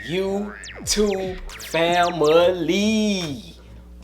YouTube family?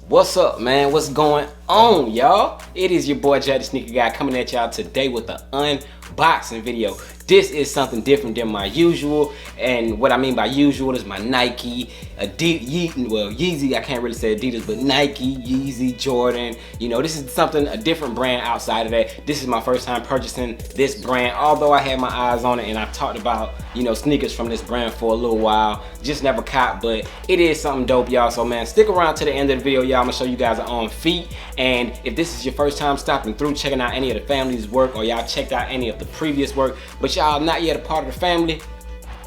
What's up, man? What's going on, y'all? It is your boy Jay the Sneaker Guy coming at y'all today with an unboxing video. This is something different than my usual, and what I mean by usual is my Nike, Yeezy. I can't really say Adidas, but Nike, Yeezy, Jordan. You know, this is something, a different brand outside of that. This is my first time purchasing this brand, although I had my eyes on it and I've talked about, you know, sneakers from this brand for a little while. Just never caught, but it is something dope, y'all. So man, stick around to the end of the video, y'all. I'm gonna show you guys are on feet, and if this is your first time stopping through, checking out any of the family's work, or y'all checked out any of the previous work, but y'all not yet a part of the family,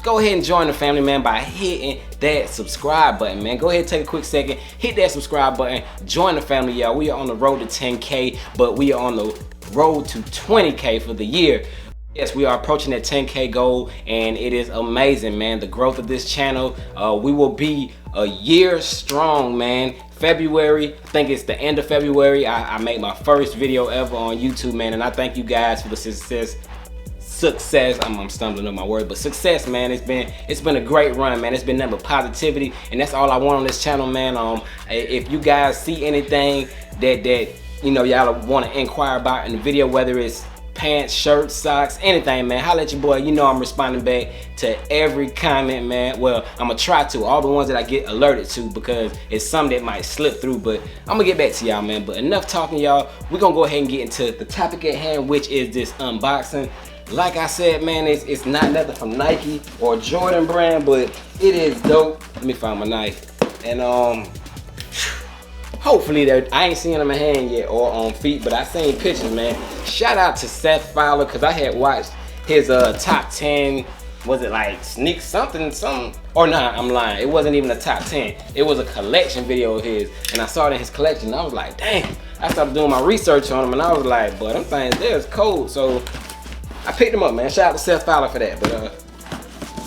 go ahead and join the family, man, by hitting that subscribe button, man. Go ahead and take a quick second, hit that subscribe button, join the family, y'all. We are on the road to 10K, but we are on the road to 20K for the year. Yes, we are approaching that 10K goal, and it is amazing, man. The growth of this channel, we will be a year strong, man. February, I think it's the end of February, I made my first video ever on YouTube, man, and I thank you guys for the success. I'm stumbling on my word, but success, man. It's been a great run, man. It's been nothing but positivity, and that's all I want on this channel, man. If you guys see anything that you know y'all want to inquire about in the video, whether it's pants, shirts, socks, anything, man, holla at your boy. You know I'm responding back to every comment, man. Well, I'm gonna try to, all the ones that I get alerted to, because it's some that might slip through, but I'm gonna get back to y'all, man. But enough talking, y'all. We're gonna go ahead and get into the topic at hand, which is this unboxing. Like I said, man, it's not nothing from Nike or Jordan brand, but it is dope. Let me find my knife. And hopefully I ain't seen them in hand yet or on feet, but I seen pictures, man. Shout out to Seth Fowler, because I had watched his top 10, was it like sneak something, or nah, I'm lying, it wasn't even a top 10. It was a collection video of his, and I saw it in his collection, and I was like, damn. I started doing my research on him, and I was like, boy, them things there's cold. So I picked him up, man. Shout out to Seth Fowler for that. But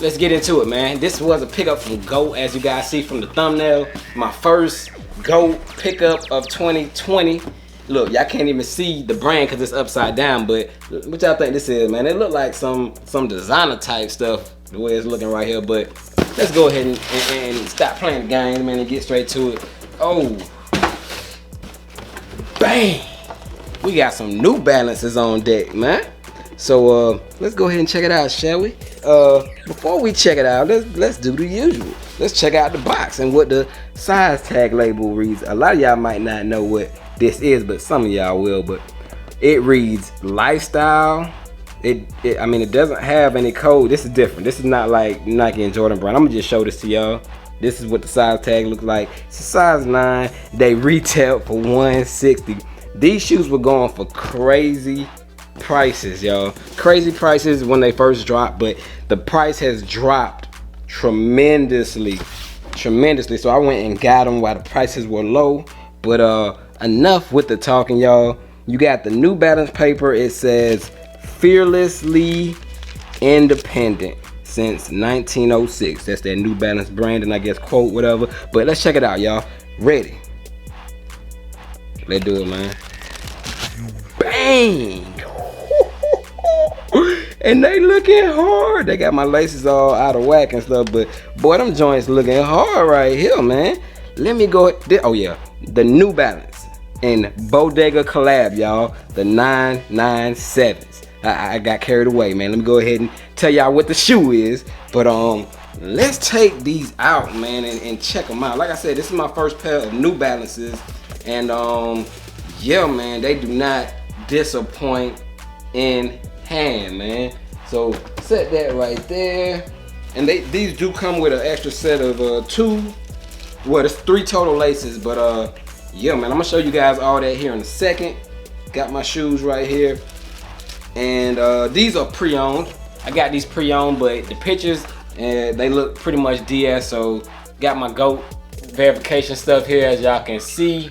let's get into it, man. This was a pickup from GOAT, as you guys see from the thumbnail. My first GOAT pickup of 2020. Look, y'all can't even see the brand because it's upside down, but what y'all think this is, man? It look like some designer type stuff, the way it's looking right here. But let's go ahead and stop playing the game, man, and get straight to it. Oh, bang! We got some New Balances on deck, man. So let's go ahead and check it out, shall we? Before we check it out, let's do the usual. Let's check out the box and what the size tag label reads. A lot of y'all might not know what this is, but some of y'all will. But it reads lifestyle. I mean, it doesn't have any code. This is different. This is not like Nike and Jordan brand. I'm gonna just show this to y'all. This is what the size tag looks like. It's a size 9. They retail for $160. These shoes were going for crazy prices, y'all. Crazy prices when they first dropped, but the price has dropped tremendously. So I went and got them while the prices were low. But enough with the talking, y'all. You got the New Balance paper. It says fearlessly independent since 1906. That's that New Balance brand, and I guess quote, whatever. But let's check it out, y'all. Ready? Let's do it, man. Bang! And they looking hard. They got my laces all out of whack and stuff, but boy, them joints looking hard right here, man. Let me go. Oh yeah, the New Balance in BODEGA collab, y'all. The 997s. I got carried away, man. Let me go ahead and tell y'all what the shoe is. But let's take these out, man, and check them out. Like I said, this is my first pair of New Balances, and yeah, man, they do not disappoint in hand, man. So set that right there, and these do come with an extra set of there's 3 total laces. But yeah, man, I'm gonna show you guys all that here in a second. Got my shoes right here, and these are pre-owned. I got these pre-owned, but the pictures they look pretty much DS. So got my GOAT verification stuff here, as y'all can see.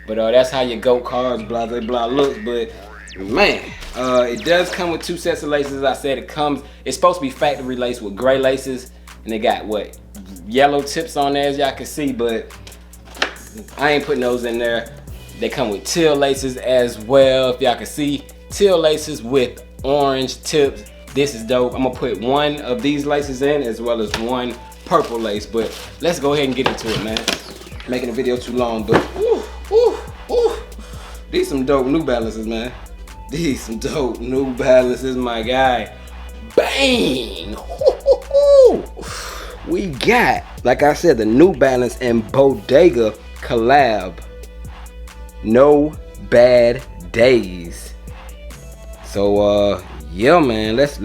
But that's how your GOAT cards, blah blah blah, looks. But man, it does come with 2 sets of laces. As I said, it's supposed to be factory lace with gray laces, and they got what, yellow tips on there, as y'all can see, but I ain't putting those in there. They come with teal laces as well, if y'all can see, teal laces with orange tips. This is dope. I'm gonna put one of these laces in, as well as one purple lace. But let's go ahead and get into it, man. Making the video too long, but ooh. These some dope New Balances, man. These some dope New Balances, my guy. Bang! We got, like I said, the New Balance and Bodega collab. No bad days. So yeah, man, let's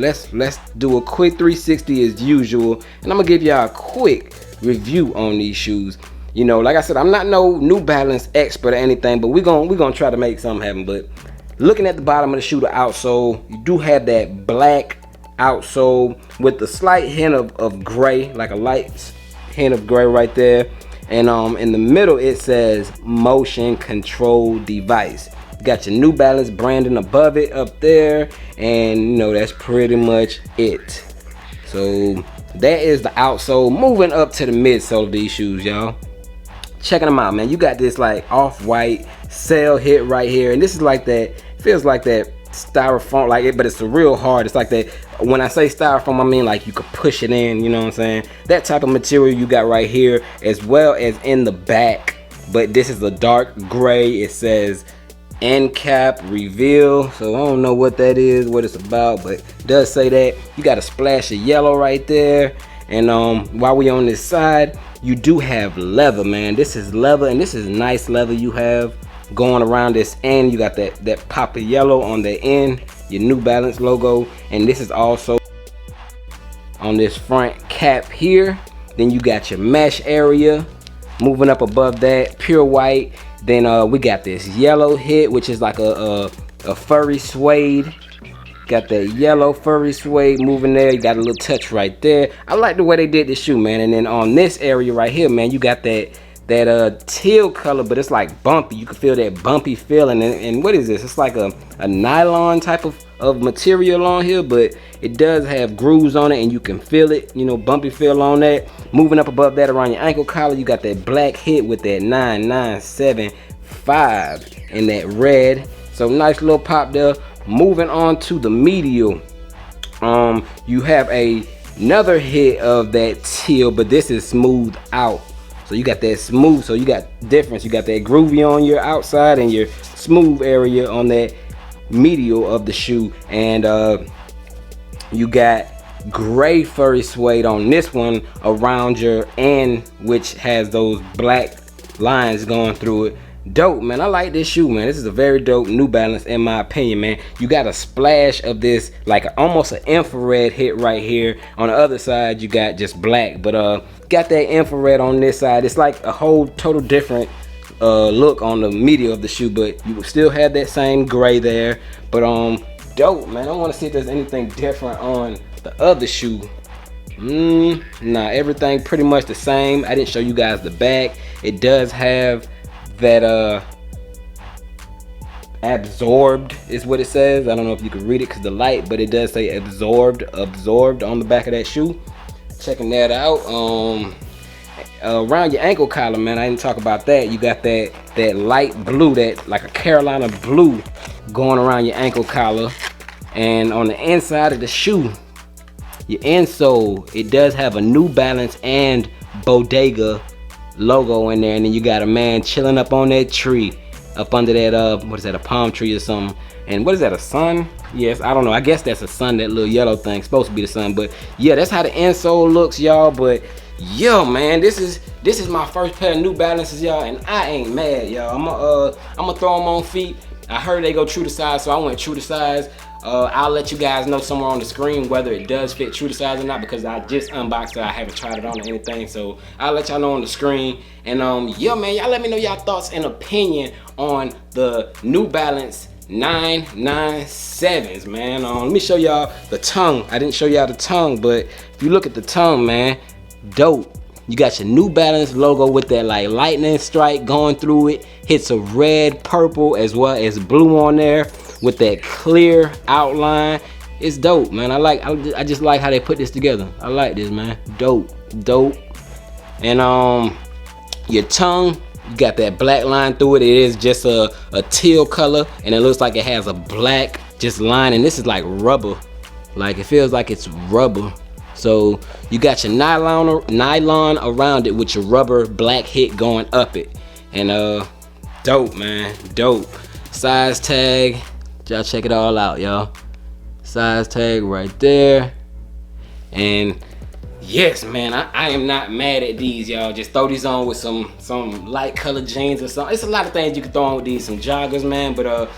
do a quick 360 as usual, and I'm gonna give y'all a quick review on these shoes. You know, like I said, I'm not no New Balance expert or anything, but we're gonna try to make something happen. But looking at the bottom of the shoe, the outsole, you do have that black outsole with the slight hint of gray, like a light hint of gray right there. And in the middle it says motion control device. You got your New Balance branding above it up there, and you know, that's pretty much it. So that is the outsole. Moving up to the midsole of these shoes, y'all. Checking them out, man. You got this like off-white sail hit right here, and this is like that, feels like that styrofoam, like it, but it's a real hard. It's like that. When I say styrofoam, I mean like you could push it in, you know what I'm saying? That type of material you got right here, as well as in the back. But this is a dark gray. It says end cap reveal, so I don't know what that is, what it's about, but it does say that. You got a splash of yellow right there. And while we on this side, you do have leather, man. This is leather, and this is nice leather you have going around this end. You got that pop of yellow on the end, your New Balance logo, and this is also on this front cap here. Then you got your mesh area moving up above that, pure white. Then we got this yellow hit, which is like a furry suede. Got that yellow furry suede moving there. You got a little touch right there. I like the way they did this shoe, man. And then on this area right here, man, you got that teal color, but it's like bumpy. You can feel that bumpy feeling. And what is this? It's like a nylon type of material on here, but it does have grooves on it, and you can feel it, you know, bumpy feel on that. Moving up above that around your ankle collar, you got that black hit with that 9975 in that red. So nice little pop there. Moving on to the medial, you have another hit of that teal, but this is smooth out. So you got that smooth, so you got difference. You got that groovy on your outside and your smooth area on that medial of the shoe. And you got gray furry suede on this one around your end, which has those black lines going through it. Dope, man. I like this shoe, man. This is a very dope New Balance in my opinion, man. You got a splash of this, like almost an infrared hit right here. On the other side you got just black, but got that infrared on this side. It's like a whole total different look on the medial of the shoe, but you will still have that same gray there. But dope, man. I want to see if there's anything different on the other shoe. Nah, everything pretty much the same. I didn't show you guys the back. It does have that absorbed is what it says. I don't know if you can read it because the light, but it does say absorbed on the back of that shoe. Checking that out. Around your ankle collar, man, I didn't talk about that. You got that light blue, that like a Carolina blue going around your ankle collar. And on the inside of the shoe, your insole, it does have a New Balance and Bodega logo in there. And then you got a man chilling up on that tree, up under that what is that, a palm tree or something. And what is that, a sun? Yes, I don't know, I guess that's a sun. That little yellow thing supposed to be the sun. But yeah, that's how the insole looks, y'all. But yo, man, this is my first pair of New Balances, y'all, and I ain't mad, y'all. I'm gonna throw them on feet. I heard they go true to size, so I went true to size. I'll let you guys know somewhere on the screen whether it does fit true to size or not, because I just unboxed it. I haven't tried it on or anything, so I'll let y'all know on the screen. And yeah, man, y'all let me know y'all thoughts and opinion on the New Balance 997s, man. Let me show y'all the tongue. I didn't show y'all the tongue, but if you look at the tongue, man, dope. You got your New Balance logo with that like lightning strike going through it. Hits a red, purple, as well as blue on there with that clear outline. It's dope, man. I just like how they put this together. I like this, man. Dope. And your tongue, you got that black line through it. It is just a teal color, and it looks like it has a black just line, and this is like rubber. Like, it feels like it's rubber. So you got your nylon around it with your rubber black hit going up it. And dope, man, dope. Size tag, y'all check it all out, y'all. Size tag right there. And yes, man, I am not mad at these, y'all. Just throw these on with some light colored jeans or something. It's a lot of things you can throw on with these, some joggers, man. But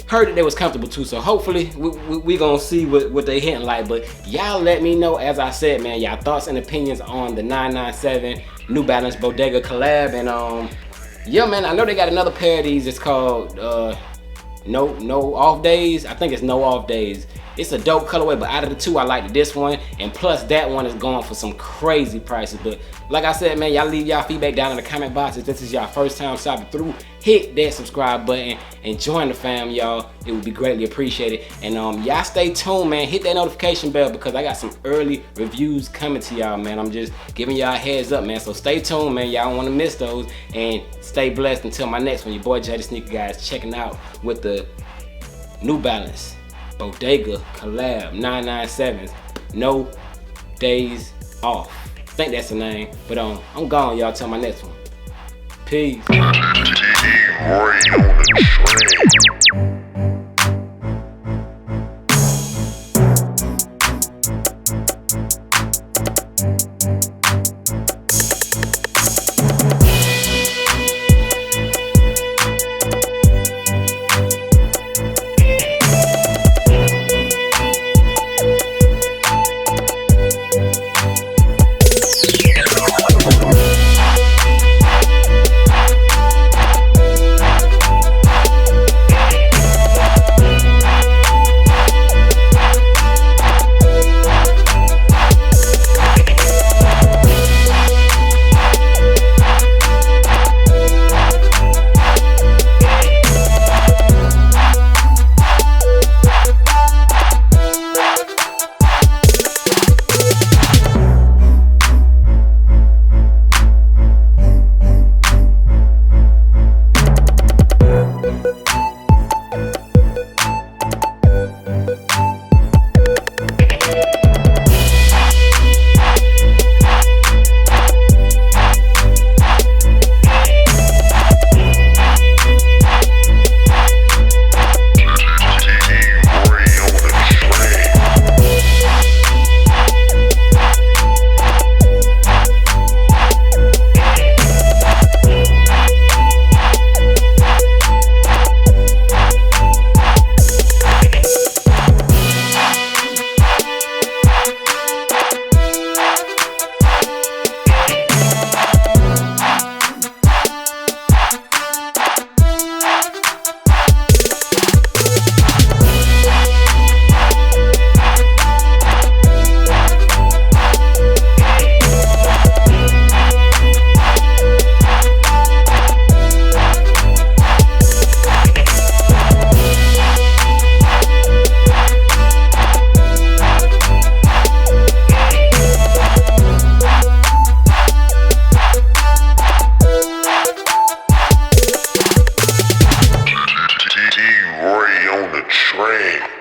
heard that they was comfortable too, so hopefully we gonna see what they hitting like. But y'all let me know, as I said, man, y'all thoughts and opinions on the 997 New Balance Bodega collab. And yeah, man, I know they got another pair of these. It's called no off days. I think it's no off days. It's a dope colorway, but out of the two, I like this one, and plus that one is going for some crazy prices. But like I said, man, y'all leave y'all feedback down in the comment box. If this is y'all first time shopping through, hit that subscribe button and join the fam, y'all. It would be greatly appreciated. And y'all stay tuned, man. Hit that notification bell because I got some early reviews coming to y'all, man. I'm just giving y'all a heads up, man. So stay tuned, man. Y'all don't want to miss those. And stay blessed until my next one. Your boy Jay the Sneaker Guy is checking out with the New Balance Bodega collab 997s, no days off. I think that's the name. But I'm gone, y'all, till my next one. Peace. on the train.